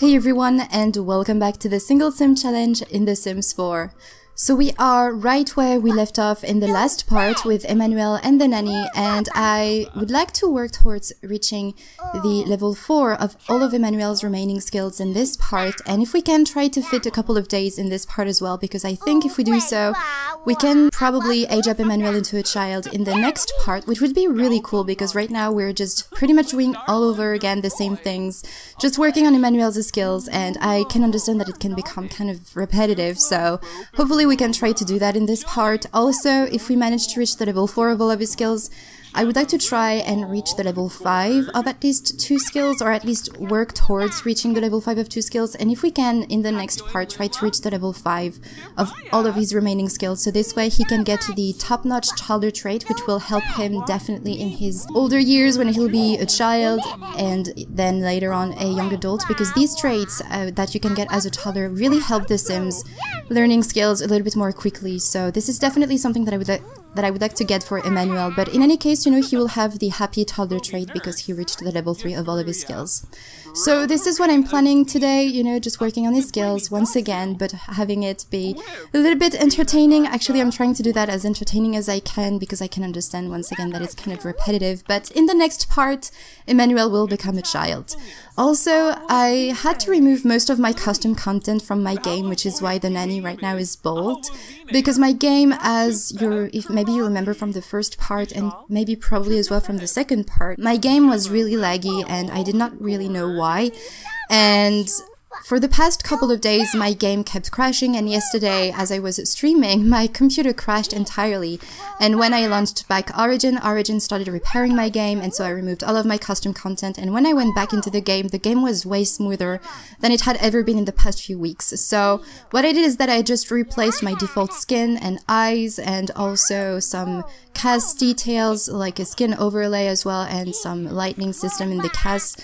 Hey everyone, and welcome back to the single sim challenge in The Sims 4. So we are right where we left off in the last part with Emmanuel and the nanny, and I would like to work towards reaching the level 4 of all of Emmanuel's remaining skills in this part, and if we can try to fit a couple of days in this part as well, because I think if we do so, we can probably age up Emmanuel into a child in the next part, which would be really cool because right now we're just pretty much doing all over again the same things, just working on Emmanuel's skills, and I can understand that it can become kind of repetitive, so hopefully we can try to do that in this part. Also, if we manage to reach the level 4 of all of his skills, I would like to try and reach the level 5 of at least 2 skills, or at least work towards reaching the level 5 of 2 skills, and if we can, in the next part, try to reach the level 5 of all of his remaining skills, so this way he can get to the top-notch toddler trait, which will help him definitely in his older years when he'll be a child, and then later on a young adult, because these traits that you can get as a toddler really help the Sims learning skills a little bit more quickly, so this is definitely something that I would like to get for Emmanuel, but in any case, you know, he will have the happy toddler trait because he reached the level 3 of all of his skills. So this is what I'm planning today, you know, just working on his skills once again, but having it be a little bit entertaining. Actually, I'm trying to do that as entertaining as I can because I can understand once again that it's kind of repetitive, but in the next part, Emmanuel will become a child. Also, I had to remove most of my custom content from my game, which is why the nanny right now is bold, because my game, if maybe you remember from the first part and maybe probably as well from the second part, my game was really laggy and I did not really know why, and for the past couple of days my game kept crashing, and yesterday as I was streaming my computer crashed entirely, and when I launched back Origin started repairing my game, and so I removed all of my custom content, and when I went back into the game was way smoother than it had ever been in the past few weeks. So what I did is that I just replaced my default skin and eyes and also some CAS details like a skin overlay as well, and some lighting system in the CAS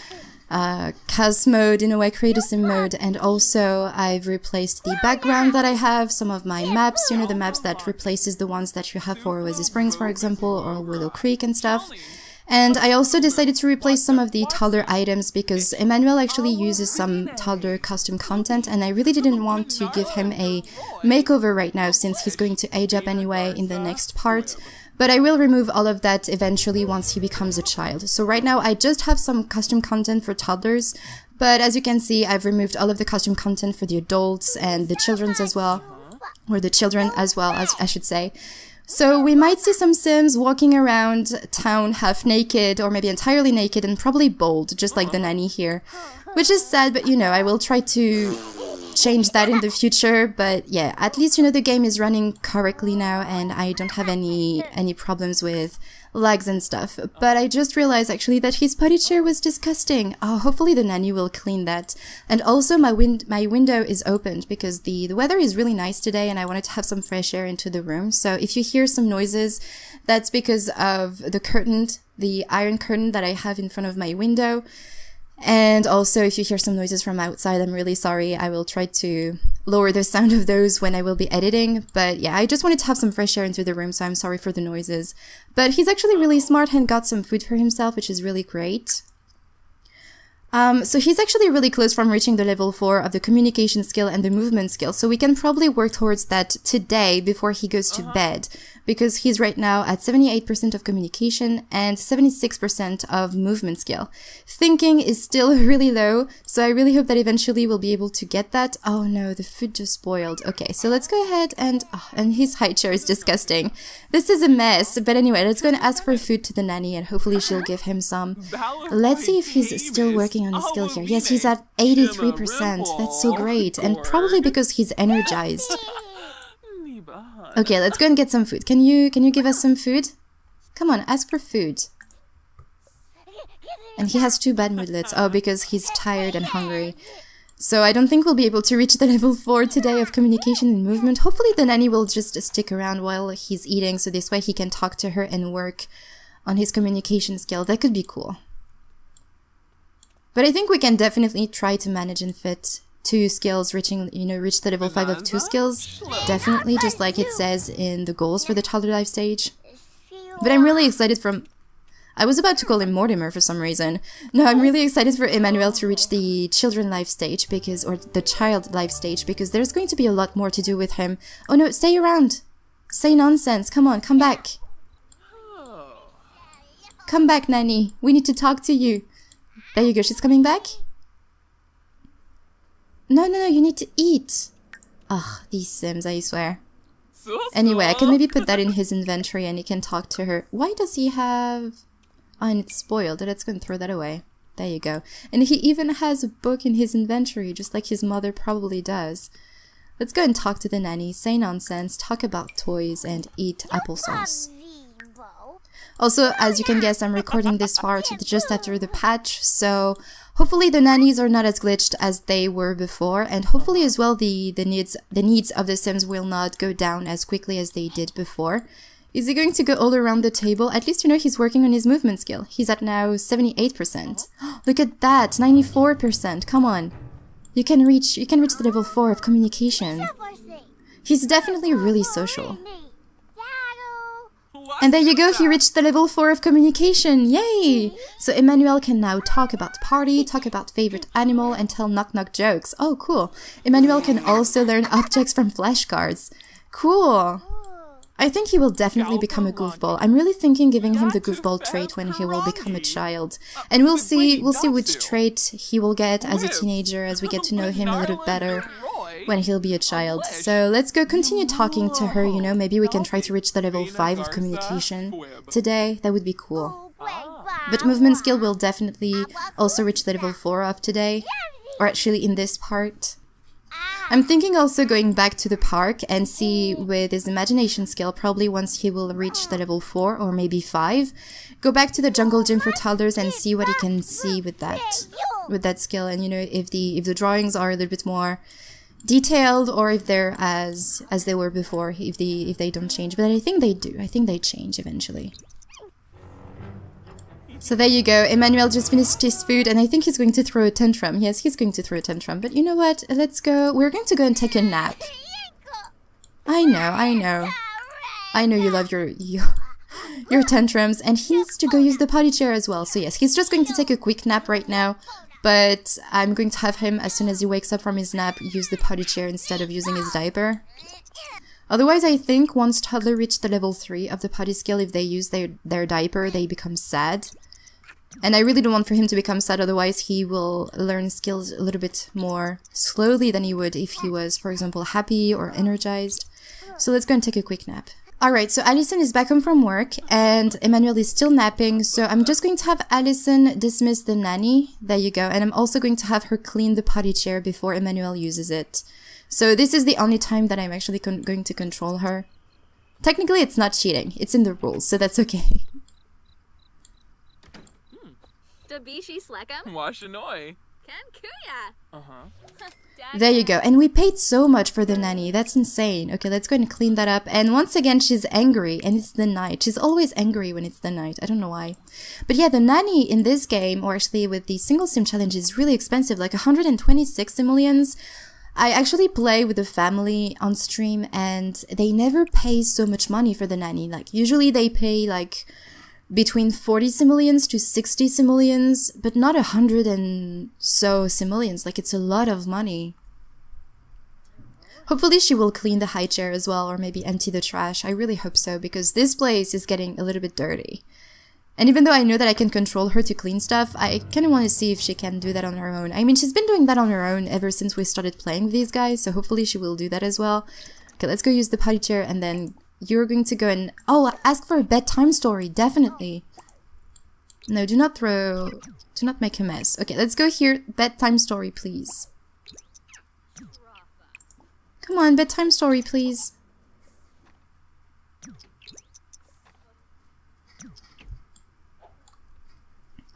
mode, in a way, create a sim mode, and also I've replaced the background that I have, some of my maps, you know, the maps that replaces the ones that you have for Oasis Springs, for example, or Willow Creek and stuff. And I also decided to replace some of the toddler items because Emmanuel actually uses some toddler custom content, and I really didn't want to give him a makeover right now since he's going to age up anyway in the next part. But I will remove all of that eventually once he becomes a child. So right now I just have some custom content for toddlers, but as you can see, I've removed all of the custom content for the adults and the children's as well, or the children as well, as I should say. So we might see some Sims walking around town half naked, or maybe entirely naked, and probably bald, just like the nanny here, which is sad, but you know, I will try to change that in the future. But yeah, at least, you know, the game is running correctly now and I don't have any problems with lags and stuff. But I just realized actually that his potty chair was disgusting. Oh, hopefully the nanny will clean that. And also my window is opened because the weather is really nice today and I wanted to have some fresh air into the room. So if you hear some noises, that's because of the curtain, the iron curtain that I have in front of my window. And also, if you hear some noises from outside, I'm really sorry. I will try to lower the sound of those when I will be editing. But yeah, I just wanted to have some fresh air into the room, so I'm sorry for the noises. But he's actually really smart and got some food for himself, which is really great. So he's actually really close from reaching the level 4 of the communication skill and the movement skill. So we can probably work towards that today before he goes to bed, because he's right now at 78% of communication and 76% of movement skill. Thinking is still really low, so I really hope that eventually we'll be able to get that. Oh no, the food just spoiled. Okay, so let's go ahead and his high chair is disgusting. This is a mess, but anyway, let's go and ask for food to the nanny and hopefully she'll give him some. Let's see if he's still working on his skill here. Yes, he's at 83%. That's so great, and probably because he's energized. Okay, let's go and get some food. Can you give us some food? Come on, ask for food. And he has 2 bad moodlets. Oh, because he's tired and hungry. So I don't think we'll be able to reach the level 4 today of communication and movement. Hopefully the nanny will just stick around while he's eating, so this way he can talk to her and work on his communication skill. That could be cool. But I think we can definitely try to manage and fit 2 skills, reach the level 5 of 2 skills. Definitely, just like it says in the goals for the toddler life stage. But I'm really excited I was about to call him Mortimer for some reason. No, I'm really excited for Emmanuel to reach the children life stage because, or the child life stage, because there's going to be a lot more to do with him. Oh no, stay around. Say nonsense. Come on, come back. Come back, Nanny. We need to talk to you. There you go. She's coming back. No, you need to eat. Ugh, these Sims, I swear. Anyway, I can maybe put that in his inventory and he can talk to her. Why does he have... Oh, and it's spoiled. Let's go and throw that away. There you go. And he even has a book in his inventory, just like his mother probably does. Let's go and talk to the nanny, say nonsense, talk about toys, and eat applesauce. Also, as you can guess, I'm recording this part just after the patch, so hopefully the nannies are not as glitched as they were before, and hopefully as well the needs of the Sims will not go down as quickly as they did before. Is he going to go all around the table? At least, you know, he's working on his movement skill. He's at now 78%. Look at that, 94%. Come on. You can reach the level 4 of communication. He's definitely really social. And there you go, he reached the level 4 of communication. Yay! So Emmanuel can now talk about party, talk about favorite animal, and tell knock-knock jokes. Oh, cool. Emmanuel can also learn objects from flashcards. Cool. I think he will definitely become a goofball. I'm really thinking giving him the goofball trait when he will become a child. And we'll see which trait he will get as a teenager as we get to know him a little better when he'll be a child. So let's go continue talking to her, you know, maybe we can try to reach the level 5 of communication today. That would be cool. But movement skill will definitely also reach the level 4 of today, or actually in this part. I'm thinking also going back to the park and see with his imagination skill, probably once he will reach the level 4 or maybe 5, go back to the jungle gym for toddlers and see what he can see with that skill, and you know, if the drawings are a little bit more detailed or if they're as they were before, if they don't change. But I think they do. I think they change eventually. So there you go, Emmanuel just finished his food and I think he's going to throw a tantrum. Yes, he's going to throw a tantrum, but you know what, let's go, we're going to go and take a nap. I know you love your tantrums, and he needs to go use the potty chair as well. So yes, he's just going to take a quick nap right now, but I'm going to have him, as soon as he wakes up from his nap, use the potty chair instead of using his diaper. Otherwise, I think once toddler reach the level 3 of the potty skill, if they use their diaper, they become sad. And I really don't want for him to become sad, otherwise he will learn skills a little bit more slowly than he would if he was, for example, happy or energized. So let's go and take a quick nap. Alright, so Allison is back home from work and Emmanuel is still napping, so I'm just going to have Allison dismiss the nanny. There you go. And I'm also going to have her clean the potty chair before Emmanuel uses it. So this is the only time that I'm actually going to control her. Technically, it's not cheating. It's in the rules, so that's okay. There you go. And we paid so much for the nanny. That's insane. Okay, let's go and clean that up. And once again, she's angry, and it's the night. She's always angry when it's the night. I don't know why. But yeah, the nanny in this game, or actually with the single sim challenge, is really expensive, like 126 simoleons. I actually play with a family on stream, and they never pay so much money for the nanny. Like, usually they pay like between 40 simoleons to 60 simoleons, but not 100 and so simoleons. Like, it's a lot of money. Hopefully she will clean the high chair as well, or maybe empty the trash. I really hope so, because this place is getting a little bit dirty. And even though I know that I can control her to clean stuff, I kind of want to see if she can do that on her own. I mean, she's been doing that on her own ever since we started playing with these guys, so hopefully she will do that as well. Okay, let's go use the potty chair, and then you're going to go and... Oh, ask for a bedtime story, definitely. No, do not make a mess. Okay, let's go here. Bedtime story, please. Come on, bedtime story, please.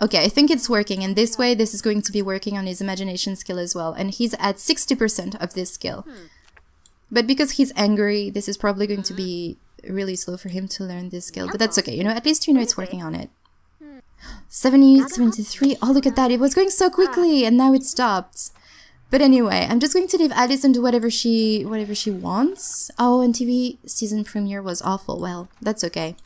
Okay, I think it's working, and this way this is going to be working on his imagination skill as well, and he's at 60% of this skill. But because he's angry, this is probably going to be really slow for him to learn this skill, but that's okay, you know, at least you know it's working on it. 70, 73, oh look at that, it was going so quickly, and now it stopped. But anyway, I'm just going to leave Allison do whatever she wants. Oh, and TV season premiere was awful, well, that's okay.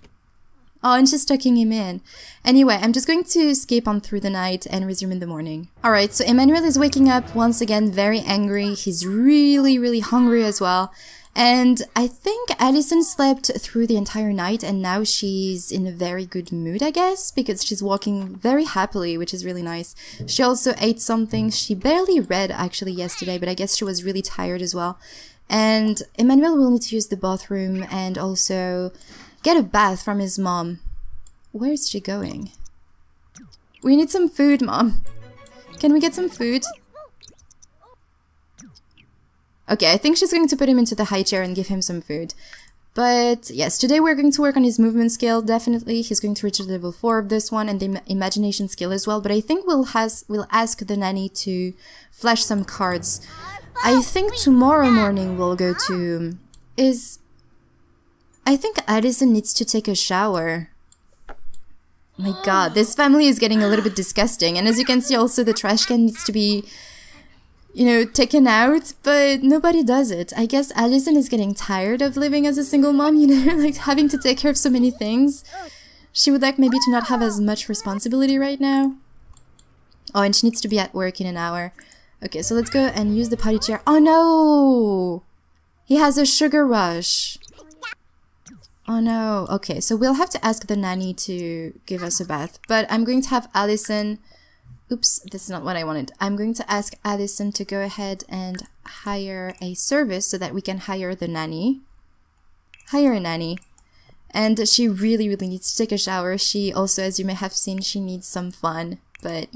Oh, and she's tucking him in. Anyway, I'm just going to skip on through the night and resume in the morning. Alright, so Emmanuel is waking up once again very angry. He's really, really hungry as well. And I think Allison slept through the entire night and now she's in a very good mood, I guess, because she's walking very happily, which is really nice. She also ate something. She barely read actually yesterday, but I guess she was really tired as well. And Emmanuel will need to use the bathroom and also get a bath from his mom. Where is she going? We need some food, Mom. Can we get some food? Okay, I think she's going to put him into the high chair and give him some food. But yes, today we're going to work on his movement skill, definitely. He's going to reach level 4 of this one and the imagination skill as well. But I think we'll ask the nanny to flash some cards. I think tomorrow morning we'll go to... I think Addison needs to take a shower. Oh my god, this family is getting a little bit disgusting. And as you can see also the trash can needs to be... taken out, but nobody does it. I guess Allison is getting tired of living as a single mom, like having to take care of so many things. She would like maybe to not have as much responsibility right now. Oh, and she needs to be at work in an hour. Okay, so let's go and use the potty chair. Oh no! He has a sugar rush. Oh no. Okay, so we'll have to ask the nanny to give us a bath. But I'm going to have Allison... Oops, this is not what I wanted. I'm going to ask Allison to go ahead and hire a service so that we can hire the nanny. Hire a nanny. And she really, really needs to take a shower. She also, as you may have seen, she needs some fun. But,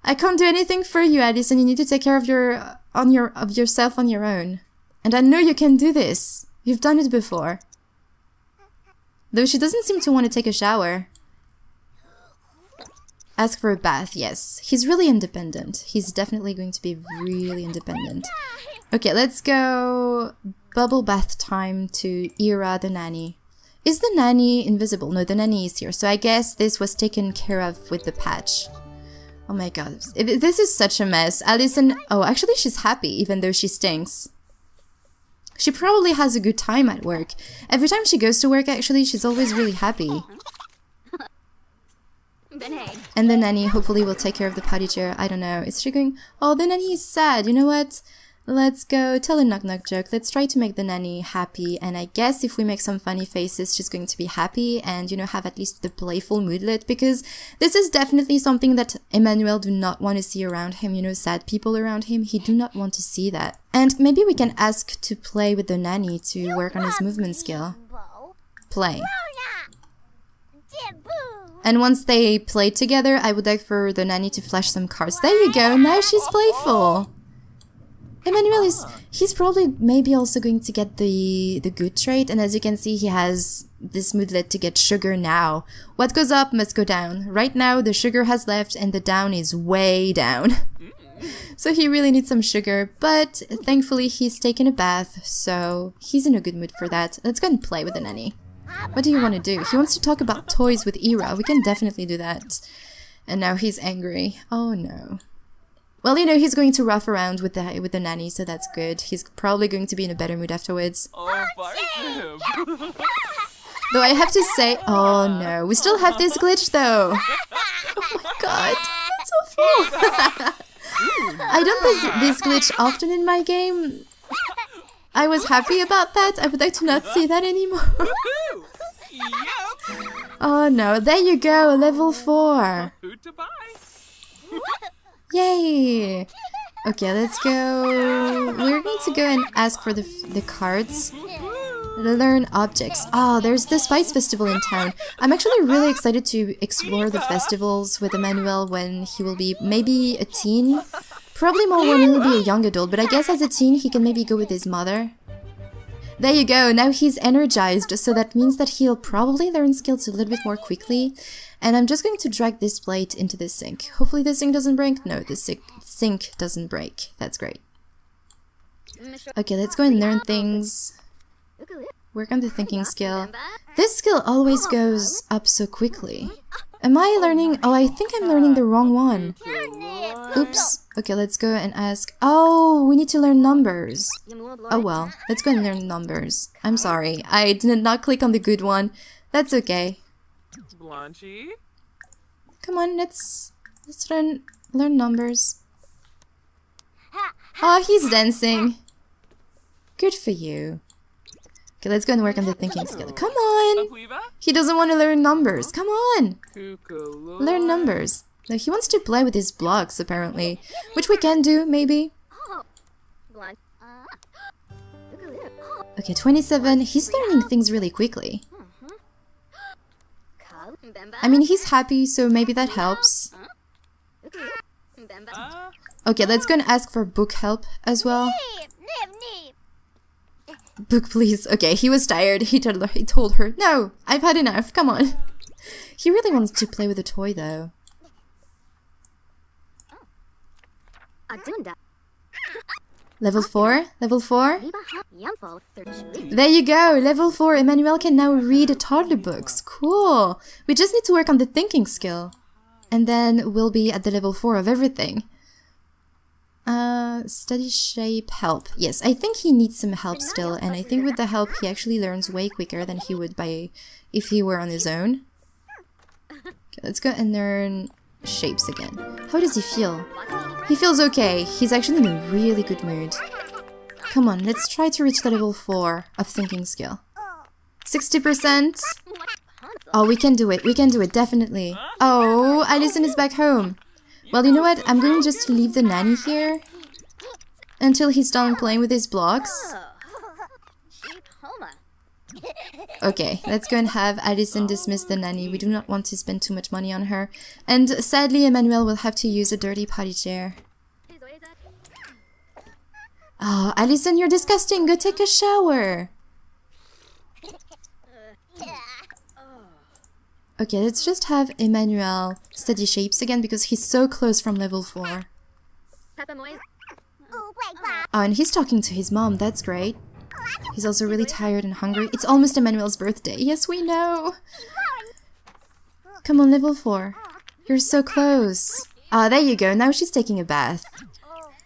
I can't do anything for you, Allison. You need to take care of yourself on your own. And I know you can do this. You've done it before. Though she doesn't seem to want to take a shower. Ask for a bath, yes. He's really independent. He's definitely going to be really independent. Okay, let's go bubble bath time to Ira, the nanny. Is the nanny invisible? No, the nanny is here. So I guess this was taken care of with the patch. Oh my god. This is such a mess. Allison... Oh, actually she's happy even though she stinks. She probably has a good time at work. Every time she goes to work, actually, she's always really happy. And the nanny hopefully will take care of the potty chair. I don't know. Is she going... Oh, the nanny is sad. You know what? Let's go tell a knock-knock joke. Let's try to make the nanny happy. And I guess if we make some funny faces, she's going to be happy and, have at least the playful moodlet. Because this is definitely something that Emmanuel do not want to see around him. Sad people around him. He do not want to see that. And maybe we can ask to play with the nanny to work on his movement skill. Play. And once they play together, I would like for the nanny to flash some cards. There you go, now she's playful. Emmanuel he's probably maybe also going to get the good trait. And as you can see, he has this moodlet to get sugar now. What goes up must go down. Right now, the sugar has left and the down is way down. So he really needs some sugar, but thankfully he's taken a bath, so he's in a good mood for that. Let's go and play with the nanny. What do you want to do? He wants to talk about toys with Ira. We can definitely do that. And now he's angry. Oh no. Well, he's going to rough around with the nanny, so that's good. He's probably going to be in a better mood afterwards. Though I have to say... Oh no. We still have this glitch though. Oh my god. It's awful. I don't do this glitch often in my game. I was happy about that. I would like to not see that anymore. Oh no, there you go, level 4. Yay! Okay, let's go. We're going to go and ask for the cards. Learn objects. Oh, there's the Spice Festival in town. I'm actually really excited to explore the festivals with Emmanuel when he will be maybe a teen. Probably more when he'll be a young adult, but I guess as a teen he can maybe go with his mother. There you go, now he's energized, so that means that he'll probably learn skills a little bit more quickly. And I'm just going to drag this plate into the sink. Hopefully the sink doesn't break. No, the sink doesn't break. That's great. Okay, let's go and learn things. Work on the thinking skill. This skill always goes up so quickly. Am I learning? Oh, I think I'm learning the wrong one. Oops. Okay, let's go and ask. Oh, we need to learn numbers. Oh well, let's go and learn numbers. I'm sorry, I did not click on the good one. That's okay. Blanchy. Come on, let's learn numbers. Oh, he's dancing. Good for you. Okay, let's go and work on the thinking skill. Come on! He doesn't want to learn numbers. Come on! Learn numbers. No, he wants to play with his blocks, apparently. Which we can do, maybe. Okay, 27. He's learning things really quickly. I mean, he's happy, so maybe that helps. Okay, let's go and ask for book help as well. Book, please. Okay, he was tired. He told her, no, I've had enough. Come on. He really wants to play with a toy, though. Level 4? Level 4? There you go! Level 4! Emmanuel can now read toddler books. Cool! We just need to work on the thinking skill. And then we'll be at the level 4 of everything. Study shape, help. Yes, I think he needs some help still, and I think with the help he actually learns way quicker than he would if he were on his own. Okay, let's go and learn shapes again. How does he feel? He feels okay. He's actually in a really good mood. Come on, let's try to reach the level 4 of thinking skill. 60%? Oh, we can do it. We can do it, definitely. Oh, Alison is back home. Well, you know what? I'm going to just leave the nanny here until he's done playing with his blocks. Okay, let's go and have Alison dismiss the nanny. We do not want to spend too much money on her. And sadly, Emmanuel will have to use a dirty potty chair. Oh, Alison, you're disgusting. Go take a shower. Okay, let's just have Emmanuel study shapes again because he's so close from level 4. Oh, and he's talking to his mom. That's great. He's also really tired and hungry. It's almost Emmanuel's birthday. Yes, we know. Come on, level 4. You're so close. Ah, there you go. Now she's taking a bath.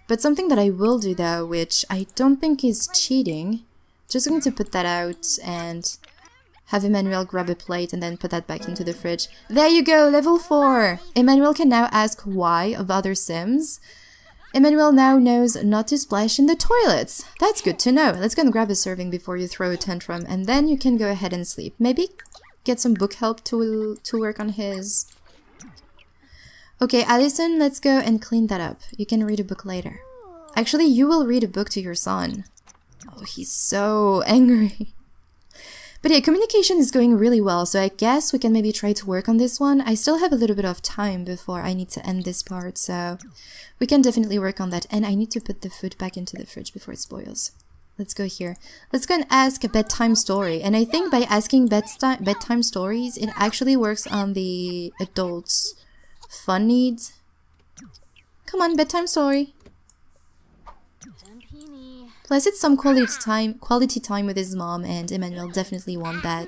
But something that I will do though, which I don't think is cheating. Just going to put that out and have Emmanuel grab a plate and then put that back into the fridge. There you go, level 4! Emmanuel can now ask why of other Sims. Emmanuel now knows not to splash in the toilets. That's good to know. Let's go and grab a serving before you throw a tantrum, and then you can go ahead and sleep. Maybe get some book help to work on his. Okay, Alison, let's go and clean that up. You can read a book later. Actually, you will read a book to your son. Oh, he's so angry. But yeah, communication is going really well, so I guess we can maybe try to work on this one. I still have a little bit of time before I need to end this part, so we can definitely work on that. And I need to put the food back into the fridge before it spoils. Let's go here. Let's go and ask a bedtime story. And I think by asking bedtime stories, it actually works on the adults' fun needs. Come on, bedtime story. Plus, it's some quality time with his mom, and Emmanuel definitely want that.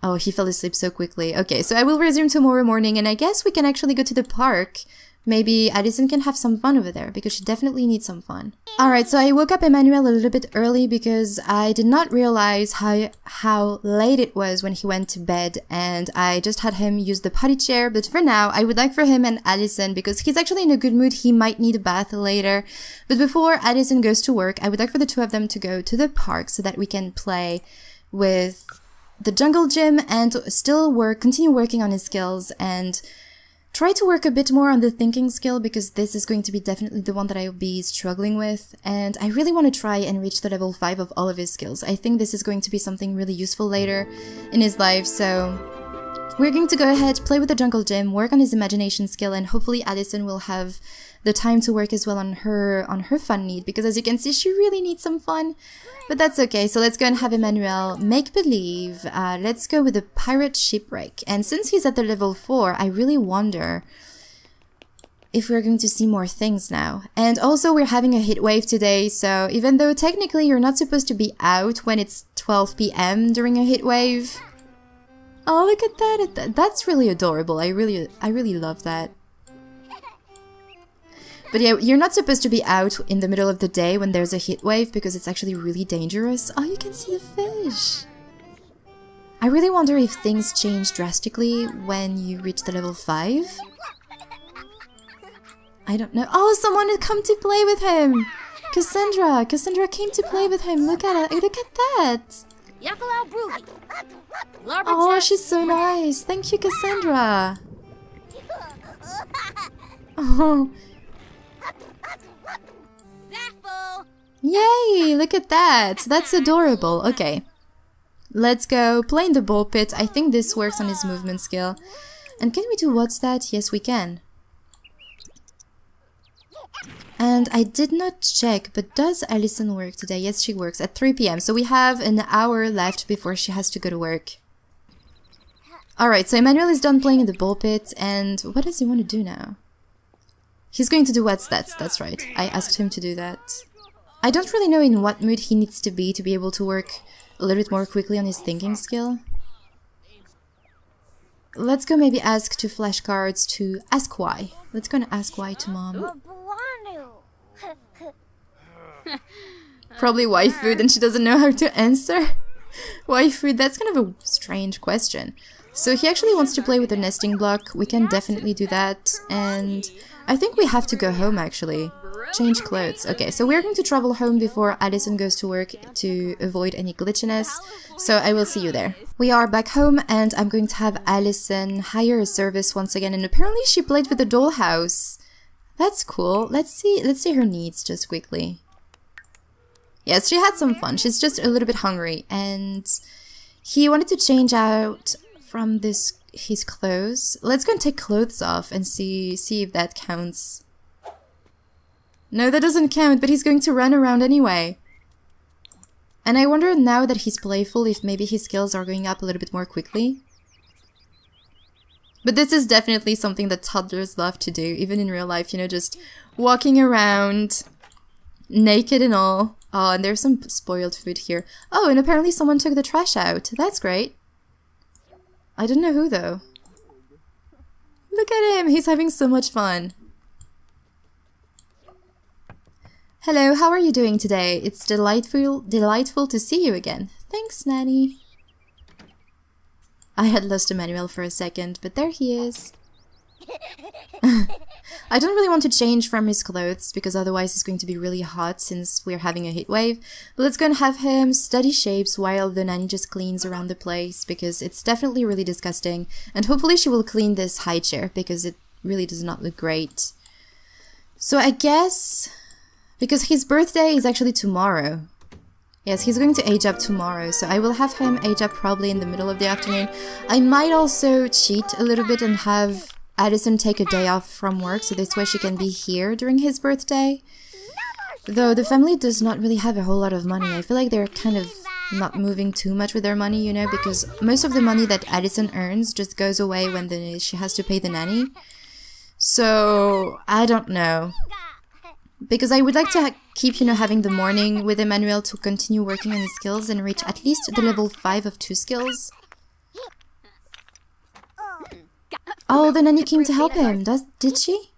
Oh, he fell asleep so quickly. Okay, so I will resume tomorrow morning, and I guess we can actually go to the park. Maybe Alison can have some fun over there, because she definitely needs some fun. Alright, so I woke up Emmanuel a little bit early because I did not realize how late it was when he went to bed, and I just had him use the potty chair. But for now, I would like for him and Alison, because he's actually in a good mood, he might need a bath later. But before Alison goes to work, I would like for the two of them to go to the park so that we can play with the jungle gym and still continue working on his skills and try to work a bit more on the thinking skill, because this is going to be definitely the one that I will be struggling with, and I really want to try and reach the level 5 of all of his skills. I think this is going to be something really useful later in his life, so we're going to go ahead, play with the jungle gym, work on his imagination skill, and hopefully Alison will have the time to work as well on her fun need, because as you can see, she really needs some fun. But that's okay, so let's go and have Emmanuel make believe. Let's go with the pirate shipwreck. And since he's at the level 4, I really wonder if we're going to see more things now. And also, we're having a heat wave today, so even though technically you're not supposed to be out when it's 12 PM during a heat wave. Oh, look at that. That's really adorable. I really love that. But yeah, you're not supposed to be out in the middle of the day when there's a heat wave because it's actually really dangerous. Oh, you can see the fish! I really wonder if things change drastically when you reach the level 5. I don't know. Oh, someone had come to play with him! Cassandra! Cassandra came to play with him. Look at it. Look at that! Oh, she's so nice. Thank you, Cassandra. Oh. Yay! Look at that. That's adorable. Okay. Let's go play in the ball pit. I think this works on his movement skill. And can we do what's that? Yes, we can. And I did not check, but does Alison work today? Yes, she works at 3 p.m. So we have an hour left before she has to go to work. Alright, so Emmanuel is done playing in the ball pit, and what does he want to do now? He's going to do what's that? That's right. I asked him to do that. I don't really know in what mood he needs to be able to work a little bit more quickly on his thinking skill. Let's go maybe ask two flashcards to ask why. Let's go and ask why to mom. Probably why food and she doesn't know how to answer. Why food? That's kind of a strange question. So he actually wants to play with the nesting block. We can definitely do that. And I think we have to go home actually. Change clothes. Okay, so we're going to travel home before Alison goes to work to avoid any glitchiness. So I will see you there. We are back home and I'm going to have Alison hire a service once again. And apparently she played with the dollhouse. That's cool. Let's see her needs just quickly. Yes, she had some fun. She's just a little bit hungry. And he wanted to change out from his clothes. Let's go and take clothes off and see if that counts. No, that doesn't count, but he's going to run around anyway. And I wonder now that he's playful if maybe his skills are going up a little bit more quickly. But this is definitely something that toddlers love to do, even in real life, you know, just walking around, naked and all. Oh, and there's some spoiled food here. Oh, and apparently someone took the trash out. That's great. I don't know who, though. Look at him! He's having so much fun. Hello, how are you doing today? It's delightful to see you again. Thanks, Nanny. I had lost Emmanuel for a second, but there he is. I don't really want to change from his clothes because otherwise it's going to be really hot since we're having a heat wave. But let's go and have him study shapes while the nanny just cleans around the place because it's definitely really disgusting. And hopefully she will clean this high chair because it really does not look great. So I guess because his birthday is actually tomorrow. Yes, he's going to age up tomorrow, so I will have him age up probably in the middle of the afternoon. I might also cheat a little bit and have Alison take a day off from work, so this way she can be here during his birthday. Though the family does not really have a whole lot of money. I feel like they're kind of not moving too much with their money, you know, because most of the money that Alison earns just goes away when she has to pay the nanny. So, I don't know. Because I would like to keep, you know, having the morning with Emmanuel to continue working on his skills and reach at least the level 5 of 2 skills. Oh, the nanny came to help him. Did she?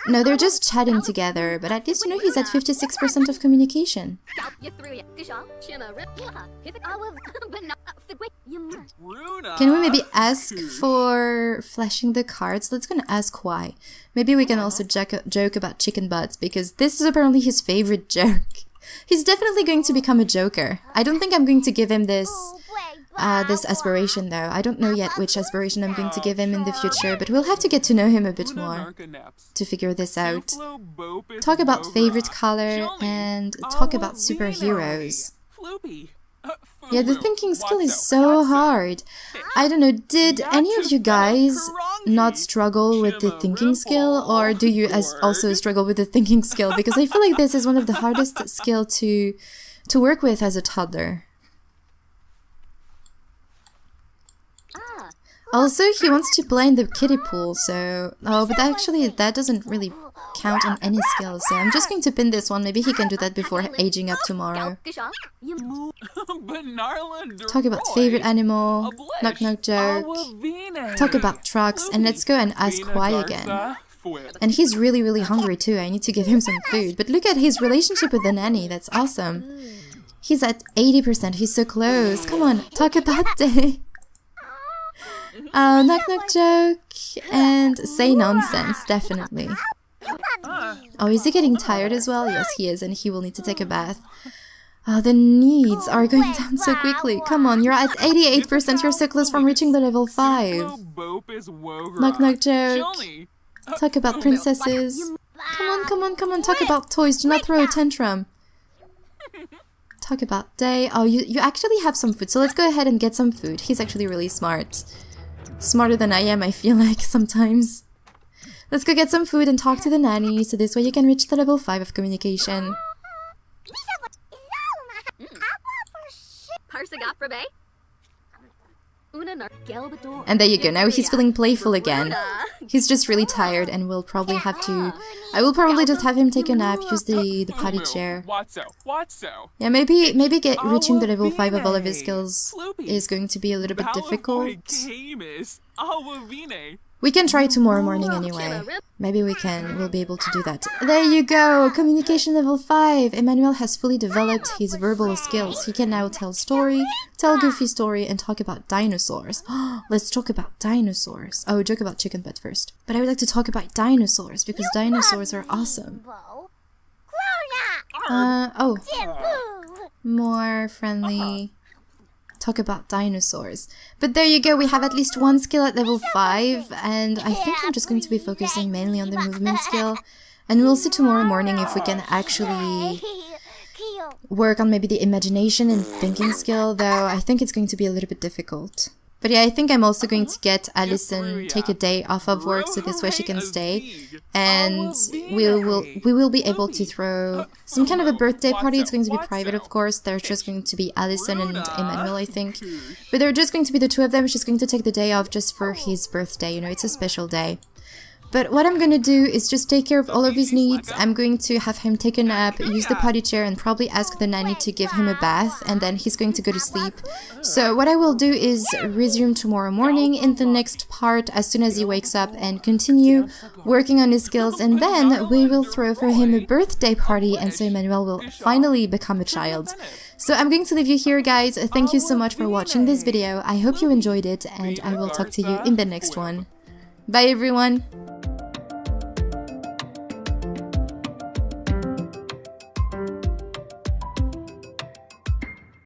No, they're just chatting together, but at least, you know, he's at 56% of communication. Can we maybe ask for flashing the cards? Let's go and ask why. Maybe we can also joke about chicken butts, because this is apparently his favorite joke. He's definitely going to become a joker. I don't think I'm going to give him this aspiration though. I don't know yet which aspiration I'm going to give him in the future, but we'll have to get to know him a bit more to figure this out. Talk about favorite color and talk about superheroes. Yeah, the thinking skill is so hard. I don't know, did any of you guys not struggle with the thinking skill, or do you also struggle with the thinking skill? Because I feel like this is one of the hardest skill to work with as a toddler. Also, he wants to play in the kiddie pool, so... Oh, but actually, that doesn't really count on any skills, so I'm just going to pin this one. Maybe he can do that before aging up tomorrow. Talk about favorite animal, knock knock joke, talk about trucks, and let's go and ask why again. And he's really, really hungry too. I need to give him some food. But look at his relationship with the nanny. That's awesome. He's at 80%. He's so close. Come on, talk about day. Knock knock joke. And say nonsense, definitely. Oh, is he getting tired as well? Yes, he is. And he will need to take a bath. The needs are going down so quickly. Come on, you're at 88%. You're so close from reaching the level 5. Knock knock joke. Talk about princesses. Come on, come on, come on. Talk about toys. Do not throw a tantrum. Talk about day. Oh, you actually have some food. So let's go ahead and get some food. He's actually really smart. Smarter than I am, I feel like, sometimes. Let's go get some food and talk to the nanny. So this way you can reach the level 5 of communication. And there you go, now he's feeling playful again. He's just really tired and we'll probably have to... I will probably just have him take a nap, use the potty chair. Yeah, maybe reaching the level 5 of all of his skills is going to be a little bit difficult. We can try tomorrow morning anyway. Maybe we'll be able to do that. There you go! Communication level 5! Emmanuel has fully developed his verbal skills. He can now tell story, tell goofy story, and talk about dinosaurs. Let's talk about dinosaurs. Oh, joke about chicken butt first. But I would like to talk about dinosaurs, because dinosaurs are awesome. Oh. More friendly. Talk about dinosaurs. But there you go, we have at least one skill at level 5, and I think I'm just going to be focusing mainly on the movement skill. And we'll see tomorrow morning if we can actually work on maybe the imagination and thinking skill, though I think it's going to be a little bit difficult. But yeah, I think I'm also going to get Alison take a day off of work so this way she can stay. And we will be able to throw some kind of a birthday party. It's going to be private, of course. There's just going to be Alison and Emmanuel, I think. But they're just going to be the two of them. She's going to take the day off just for his birthday. You know, it's a special day. But what I'm going to do is just take care of all of his needs. I'm going to have him take a nap, use the potty chair, and probably ask the nanny to give him a bath, and then he's going to go to sleep. So what I will do is resume tomorrow morning in the next part as soon as he wakes up and continue working on his skills, and then we will throw for him a birthday party, and so Emmanuel will finally become a child. So I'm going to leave you here, guys. Thank you so much for watching this video. I hope you enjoyed it, and I will talk to you in the next one. Bye, everyone!